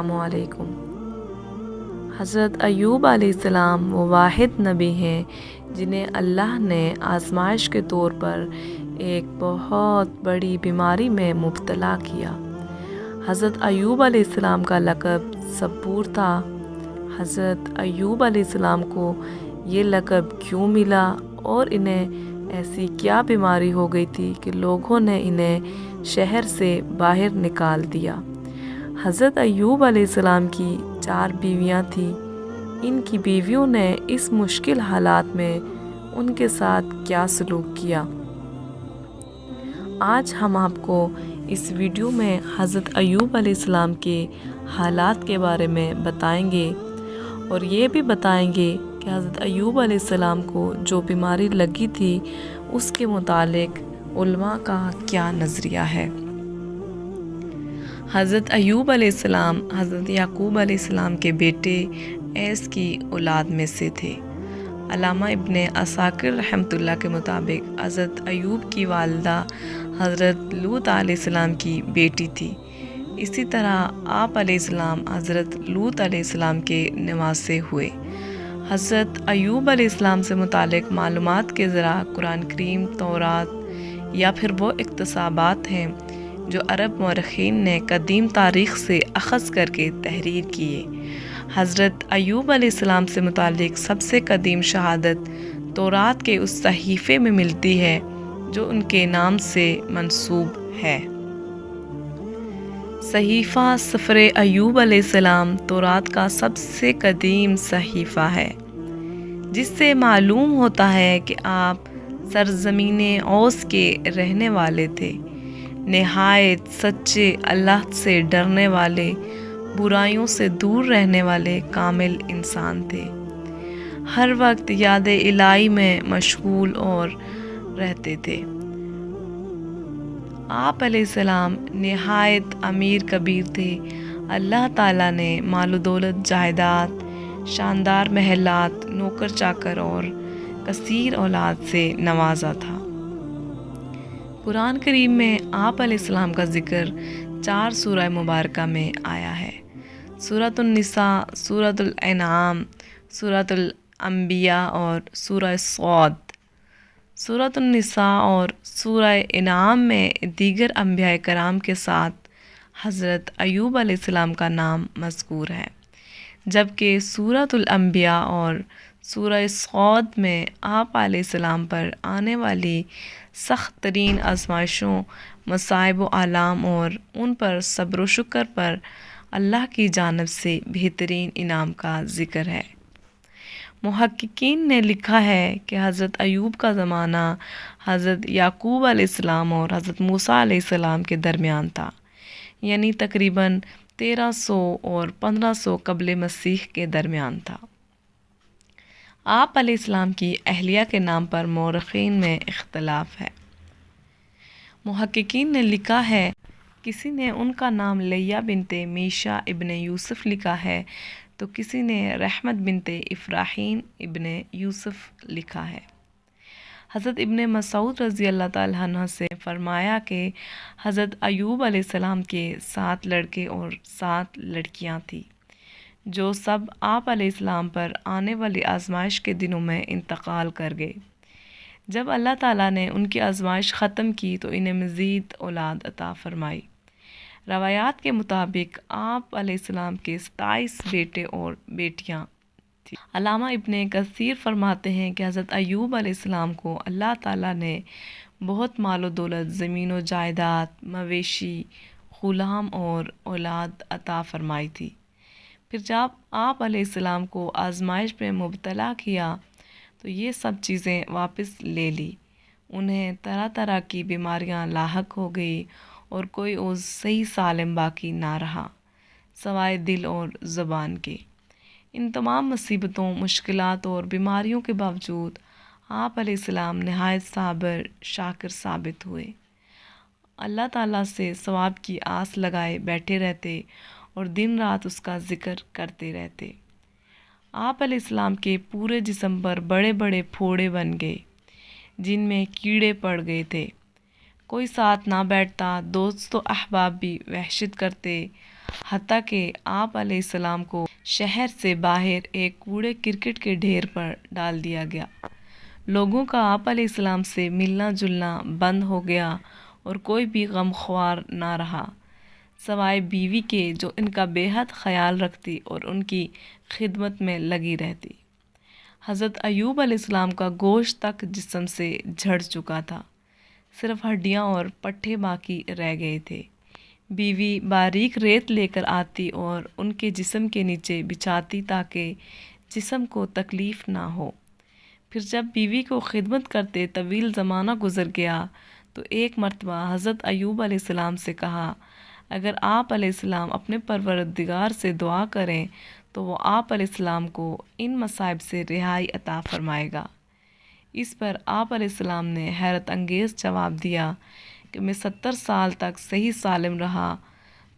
السلام علیکم۔ حضرت ایوب علیہ السلام وہ واحد نبی ہیں جنہیں اللہ نے آزمائش کے طور پر ایک بہت بڑی بیماری میں مبتلا کیا۔ حضرت ایوب علیہ السلام کا لقب صبور تھا۔ حضرت ایوب علیہ السلام کو یہ لقب کیوں ملا اور انہیں ایسی کیا بیماری ہو گئی تھی کہ لوگوں نے انہیں شہر سے باہر نکال دیا؟ حضرت ایوب علیہ السلام کی 4 بیویاں تھیں۔ ان کی بیویوں نے اس مشکل حالات میں ان کے ساتھ کیا سلوک کیا؟ آج ہم آپ کو اس ویڈیو میں حضرت ایوب علیہ السلام کے حالات کے بارے میں بتائیں گے اور یہ بھی بتائیں گے کہ حضرت ایوب علیہ السلام کو جو بیماری لگی تھی اس کے متعلق علماء کا کیا نظریہ ہے۔ حضرت ایوب علیہ السلام حضرت یعقوب علیہ السلام کے بیٹے ایس کی اولاد میں سے تھے۔ علامہ ابن عساکر رحمۃ اللہ کے مطابق حضرت ایوب کی والدہ حضرت لوط علیہ السلام کی بیٹی تھی۔ اسی طرح آپ علیہ السلام حضرت لوط علیہ السلام کے نواسے ہوئے۔ حضرت ایوب علیہ السلام سے متعلق معلومات کے ذرائع قرآن کریم، تورات یا پھر وہ اقتباسات ہیں جو عرب مورخین نے قدیم تاریخ سے اخذ کر کے تحریر کیے۔ حضرت ایوب علیہ السلام سے متعلق سب سے قدیم شہادت تورات کے اس صحیفے میں ملتی ہے جو ان کے نام سے منسوب ہے۔ صحیفہ سفر ایوب علیہ السلام تورات کا سب سے قدیم صحیفہ ہے، جس سے معلوم ہوتا ہے کہ آپ سرزمین اوس کے رہنے والے تھے، نہایت سچے، اللہ سے ڈرنے والے، برائیوں سے دور رہنے والے کامل انسان تھے۔ ہر وقت یاد الہی میں مشغول اور رہتے تھے۔ آپ علیہ السلام نہایت امیر کبیر تھے۔ اللہ تعالیٰ نے مال و دولت، جائیداد، شاندار محلات، نوکر چاکر اور کثیر اولاد سے نوازا تھا۔ قرآن کریم میں آپ علیہ السلام کا ذکر 4 سورہ مبارکہ میں آیا ہے: سورۃ النساء، سورۃ الانعام، سورۃ الانبیاء اور سورہ صاد۔ سورۃ النساء اور سورہ انعام میں دیگر انبیاء کرام کے ساتھ حضرت ایوب علیہ السلام کا نام مذکور ہے، جبکہ سورۃ الانبیاء اور سورہ صاد میں آپ علیہ السلام پر آنے والی سخت ترین آزمائشوں، مصائب و آلام اور ان پر صبر و شکر پر اللہ کی جانب سے بہترین انعام کا ذکر ہے۔ محققین نے لکھا ہے کہ حضرت ایوب کا زمانہ حضرت یعقوب علیہ السلام اور حضرت موسیٰ علیہ السلام کے درمیان تھا، یعنی تقریباً 1300 اور 1500 قبل مسیح کے درمیان تھا۔ آپ علیہ السلام کی اہلیہ کے نام پر مورخین میں اختلاف ہے۔ محققین نے لکھا ہے کسی نے ان کا نام لیہ بنت میشا ابن یوسف لکھا ہے تو کسی نے رحمت بنت افراحین ابن یوسف لکھا ہے۔ حضرت ابن مسعود رضی اللہ تعالیٰ عنہ سے فرمایا کہ حضرت ایوب علیہ السلام کے 7 لڑکے اور 7 لڑکیاں تھیں، جو سب آپ علیہ السلام پر آنے والی آزمائش کے دنوں میں انتقال کر گئے۔ جب اللہ تعالیٰ نے ان کی آزمائش ختم کی تو انہیں مزید اولاد عطا فرمائی۔ روایات کے مطابق آپ علیہ السلام کے 27 بیٹے اور بیٹیاں تھیں۔ علامہ ابن کثیر فرماتے ہیں کہ حضرت ایوب علیہ السلام کو اللہ تعالیٰ نے بہت مال و دولت، زمین و جائیداد، مویشی، غلام اور اولاد عطا فرمائی تھی۔ پھر جب آپ علیہ السلام کو آزمائش میں مبتلا کیا تو یہ سب چیزیں واپس لے لی۔ انہیں طرح طرح کی بیماریاں لاحق ہو گئی اور کوئی عضو صحیح سالم باقی نہ رہا سوائے دل اور زبان کے۔ ان تمام مصیبتوں، مشکلات اور بیماریوں کے باوجود آپ علیہ السلام نہایت صابر، شاکر ثابت ہوئے۔ اللہ تعالیٰ سے ثواب کی آس لگائے بیٹھے رہتے اور دن رات اس کا ذکر کرتے رہتے۔ آپ علیہ السلام کے پورے جسم پر بڑے بڑے پھوڑے بن گئے جن میں کیڑے پڑ گئے تھے۔ کوئی ساتھ نہ بیٹھتا، دوست و احباب بھی وحشت کرتے۔ حتیٰ کہ آپ علیہ السلام کو شہر سے باہر ایک کوڑے کرکٹ کے ڈھیر پر ڈال دیا گیا۔ لوگوں کا آپ علیہ السلام سے ملنا جلنا بند ہو گیا اور کوئی بھی غم خوار نہ رہا سوائے بیوی کے، جو ان کا بے حد خیال رکھتی اور ان کی خدمت میں لگی رہتی۔ حضرت ایوب علیہ السلام کا گوشت تک جسم سے جھڑ چکا تھا، صرف ہڈیاں اور پٹھے باقی رہ گئے تھے۔ بیوی باریک ریت لے کر آتی اور ان کے جسم کے نیچے بچھاتی تاکہ جسم کو تکلیف نہ ہو۔ پھر جب بیوی کو خدمت کرتے طویل زمانہ گزر گیا تو ایک مرتبہ حضرت ایوب علیہ السلام سے کہا، اگر آپ علیہ السلام اپنے پروردگار سے دعا کریں تو وہ آپ علیہ السلام کو ان مصائب سے رہائی عطا فرمائے گا۔ اس پر آپ علیہ السلام نے حیرت انگیز جواب دیا کہ میں 70 سال تک صحیح سالم رہا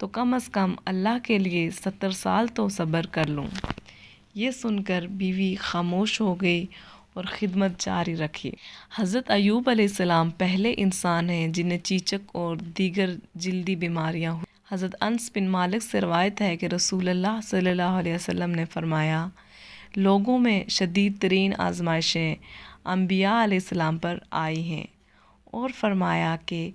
تو کم از کم اللہ کے لیے 70 سال تو صبر کر لوں۔ یہ سن کر بیوی خاموش ہو گئی اور خدمت جاری رکھی۔ حضرت ایوب علیہ السلام پہلے انسان ہیں جنہیں چیچک اور دیگر جلدی بیماریاں ہوئیں۔ حضرت انس بن مالک سے روایت ہے کہ رسول اللہ صلی اللہ علیہ وسلم نے فرمایا، لوگوں میں شدید ترین آزمائشیں انبیاء علیہ السلام پر آئی ہیں، اور فرمایا کہ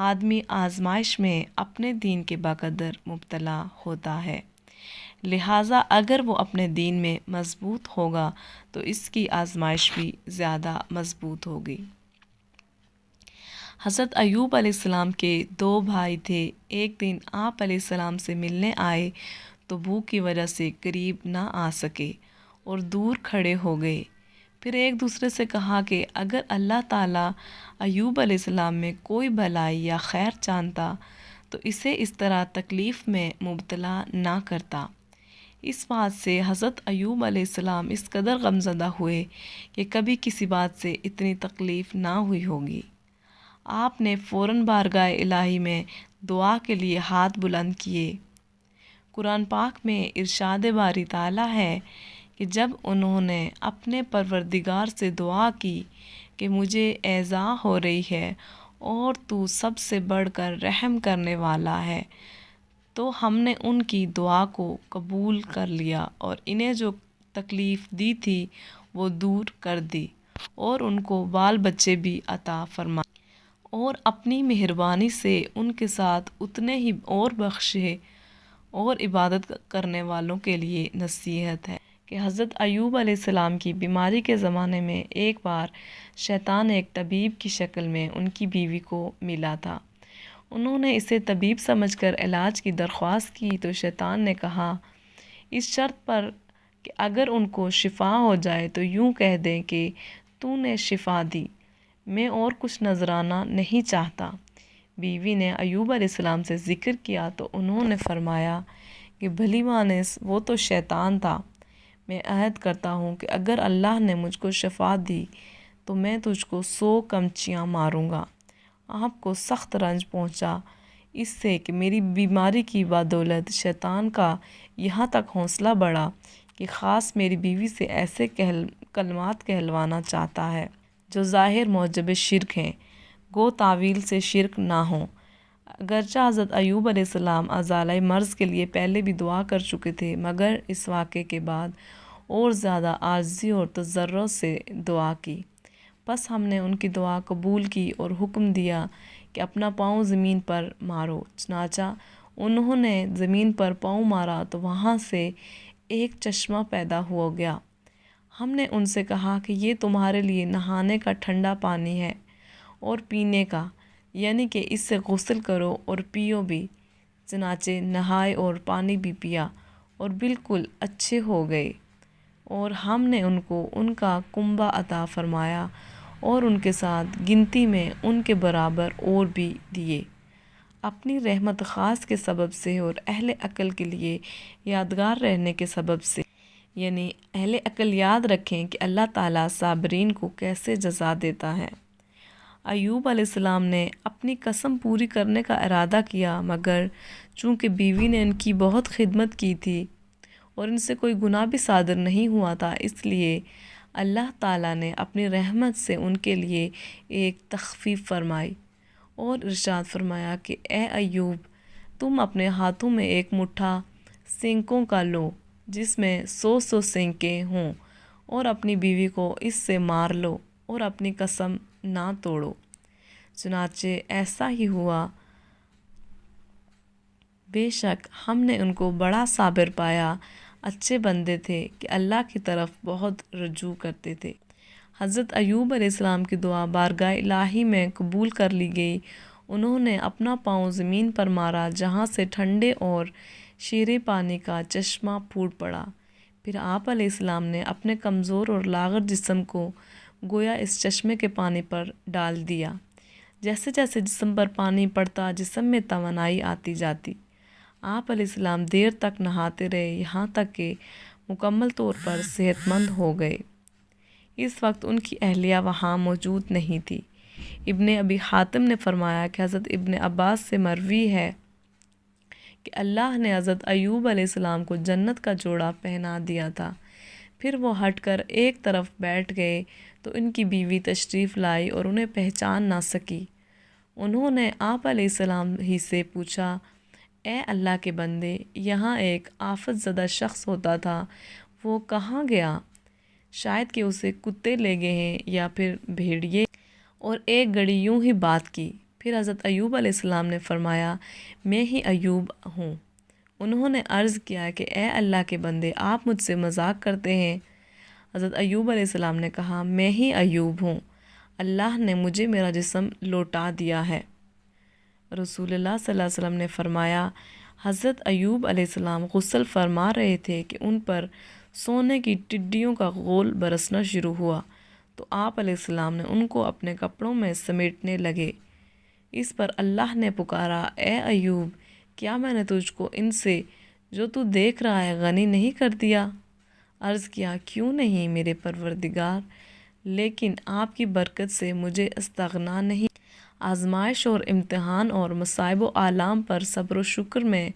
آدمی آزمائش میں اپنے دین کے بقدر مبتلا ہوتا ہے، لہٰذا اگر وہ اپنے دین میں مضبوط ہوگا تو اس کی آزمائش بھی زیادہ مضبوط ہوگی۔ حضرت ایوب علیہ السلام کے 2 بھائی تھے۔ ایک دن آپ علیہ السلام سے ملنے آئے تو بھوک کی وجہ سے قریب نہ آ سکے اور دور کھڑے ہو گئے۔ پھر ایک دوسرے سے کہا کہ اگر اللہ تعالیٰ ایوب علیہ السلام میں کوئی بھلائی یا خیر چاہتا تو اسے اس طرح تکلیف میں مبتلا نہ کرتا۔ اس بات سے حضرت ایوب علیہ السلام اس قدر غمزدہ ہوئے کہ کبھی کسی بات سے اتنی تکلیف نہ ہوئی ہوگی۔ آپ نے فوراً بارگاہ الہی میں دعا کے لیے ہاتھ بلند کیے۔ قرآن پاک میں ارشاد باری تعالیٰ ہے کہ جب انہوں نے اپنے پروردگار سے دعا کی کہ مجھے ایذا ہو رہی ہے اور تو سب سے بڑھ کر رحم کرنے والا ہے، تو ہم نے ان کی دعا کو قبول کر لیا اور انہیں جو تکلیف دی تھی وہ دور کر دی اور ان کو بال بچے بھی عطا فرمائے، اور اپنی مہربانی سے ان کے ساتھ اتنے ہی اور بخشے، اور عبادت کرنے والوں کے لیے نصیحت ہے کہ حضرت ایوب علیہ السلام کی بیماری کے زمانے میں ایک بار شیطان ایک طبیب کی شکل میں ان کی بیوی کو ملا تھا۔ انہوں نے اسے طبیب سمجھ کر علاج کی درخواست کی تو شیطان نے کہا، اس شرط پر کہ اگر ان کو شفا ہو جائے تو یوں کہہ دیں کہ تو نے شفا دی، میں اور کچھ نذرانہ نہیں چاہتا۔ بیوی نے ایوب علیہ السلام سے ذکر کیا تو انہوں نے فرمایا کہ بھلی مانس وہ تو شیطان تھا، میں عہد کرتا ہوں کہ اگر اللہ نے مجھ کو شفا دی تو میں تجھ کو 100 کمچیاں ماروں گا۔ آپ کو سخت رنج پہنچا اس سے کہ میری بیماری کی بدولت شیطان کا یہاں تک حوصلہ بڑھا کہ خاص میری بیوی سے ایسے کلمات کہلوانا چاہتا ہے جو ظاہر موجب شرک ہیں، گو تعویل سے شرک نہ ہوں۔ اگرچہ حضرت ایوب علیہ السلام ازالہ مرض کے لیے پہلے بھی دعا کر چکے تھے، مگر اس واقعے کے بعد اور زیادہ عاجزی اور تضرع سے دعا کی۔ بس ہم نے ان کی دعا قبول کی اور حکم دیا کہ اپنا پاؤں زمین پر مارو۔ چنانچہ انہوں نے زمین پر پاؤں مارا تو وہاں سے ایک چشمہ پیدا ہو گیا۔ ہم نے ان سے کہا کہ یہ تمہارے لیے نہانے کا ٹھنڈا پانی ہے اور پینے کا، یعنی کہ اس سے غسل کرو اور پیو بھی۔ چنانچہ نہائے اور پانی بھی پیا اور بالکل اچھے ہو گئے، اور ہم نے ان کو ان کا کنبہ عطا فرمایا اور ان کے ساتھ گنتی میں ان کے برابر اور بھی دیے، اپنی رحمت خاص کے سبب سے اور اہل عقل کے لیے یادگار رہنے کے سبب سے۔ یعنی اہل عقل یاد رکھیں کہ اللہ تعالیٰ صابرین کو کیسے جزا دیتا ہے۔ ایوب علیہ السلام نے اپنی قسم پوری کرنے کا ارادہ کیا، مگر چونکہ بیوی نے ان کی بہت خدمت کی تھی اور ان سے کوئی گناہ بھی صادر نہیں ہوا تھا، اس لیے اللہ تعالیٰ نے اپنی رحمت سے ان کے لیے ایک تخفیف فرمائی اور ارشاد فرمایا کہ اے ایوب، تم اپنے ہاتھوں میں ایک مٹھا سینکوں کا لو جس میں 100 سینکیں ہوں، اور اپنی بیوی کو اس سے مار لو اور اپنی قسم نہ توڑو۔ چنانچہ ایسا ہی ہوا۔ بے شک ہم نے ان کو بڑا صابر پایا، اچھے بندے تھے کہ اللہ کی طرف بہت رجوع کرتے تھے۔ حضرت ایوب علیہ السلام کی دعا بارگاہ الہی میں قبول کر لی گئی۔ انہوں نے اپنا پاؤں زمین پر مارا جہاں سے ٹھنڈے اور شیریں پانی کا چشمہ پھوٹ پڑا۔ پھر آپ علیہ السلام نے اپنے کمزور اور لاغر جسم کو گویا اس چشمے کے پانی پر ڈال دیا۔ جیسے جیسے جسم پر پانی پڑتا جسم میں توانائی آتی جاتی۔ آپ علیہ السلام دیر تک نہاتے رہے یہاں تک کہ مکمل طور پر صحت مند ہو گئے۔ اس وقت ان کی اہلیہ وہاں موجود نہیں تھی۔ ابن ابی حاتم نے فرمایا کہ حضرت ابن عباس سے مروی ہے کہ اللہ نے حضرت ایوب علیہ السلام کو جنت کا جوڑا پہنا دیا تھا۔ پھر وہ ہٹ کر ایک طرف بیٹھ گئے تو ان کی بیوی تشریف لائی اور انہیں پہچان نہ سکی۔ انہوں نے آپ علیہ السلام ہی سے پوچھا، اے اللہ کے بندے، یہاں ایک آفت زدہ شخص ہوتا تھا، وہ کہاں گیا؟ شاید کہ اسے کتے لے گئے ہیں یا پھر بھیڑیے۔ اور ایک گھڑی یوں ہی بات کی۔ پھر حضرت ایوب علیہ السلام نے فرمایا، میں ہی ایوب ہوں۔ انہوں نے عرض کیا کہ اے اللہ کے بندے، آپ مجھ سے مذاق کرتے ہیں؟ حضرت ایوب علیہ السلام نے کہا، میں ہی ایوب ہوں، اللہ نے مجھے میرا جسم لوٹا دیا ہے۔ رسول اللہ صلی اللہ علیہ وسلم نے فرمایا، حضرت ایوب علیہ السلام غسل فرما رہے تھے کہ ان پر سونے کی ٹڈیوں کا غول برسنا شروع ہوا، تو آپ علیہ السلام نے ان کو اپنے کپڑوں میں سمیٹنے لگے۔ اس پر اللہ نے پکارا، اے ایوب، کیا میں نے تجھ کو ان سے جو تو دیکھ رہا ہے غنی نہیں کر دیا؟ عرض کیا، کیوں نہیں میرے پروردگار، لیکن آپ کی برکت سے مجھے استغنا نہیں۔ آزمائش اور امتحان اور مصائب و آلام پر صبر و شکر میں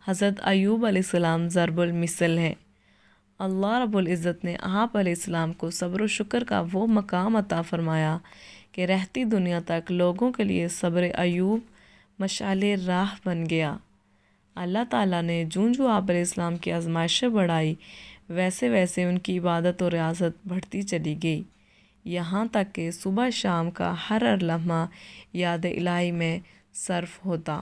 حضرت ایوب علیہ السلام ضرب المثل ہیں۔ اللہ رب العزت نے آپ علیہ السلام کو صبر و شکر کا وہ مقام عطا فرمایا کہ رہتی دنیا تک لوگوں کے لیے صبر ایوب مشعل راہ بن گیا۔ اللہ تعالیٰ نے جوں آپ علیہ السلام کی آزمائشیں بڑھائی، ویسے ویسے ان کی عبادت و ریاضت بڑھتی چلی گئی، یہاں تک کہ صبح شام کا ہر لمحہ یاد الہی میں صرف ہوتا۔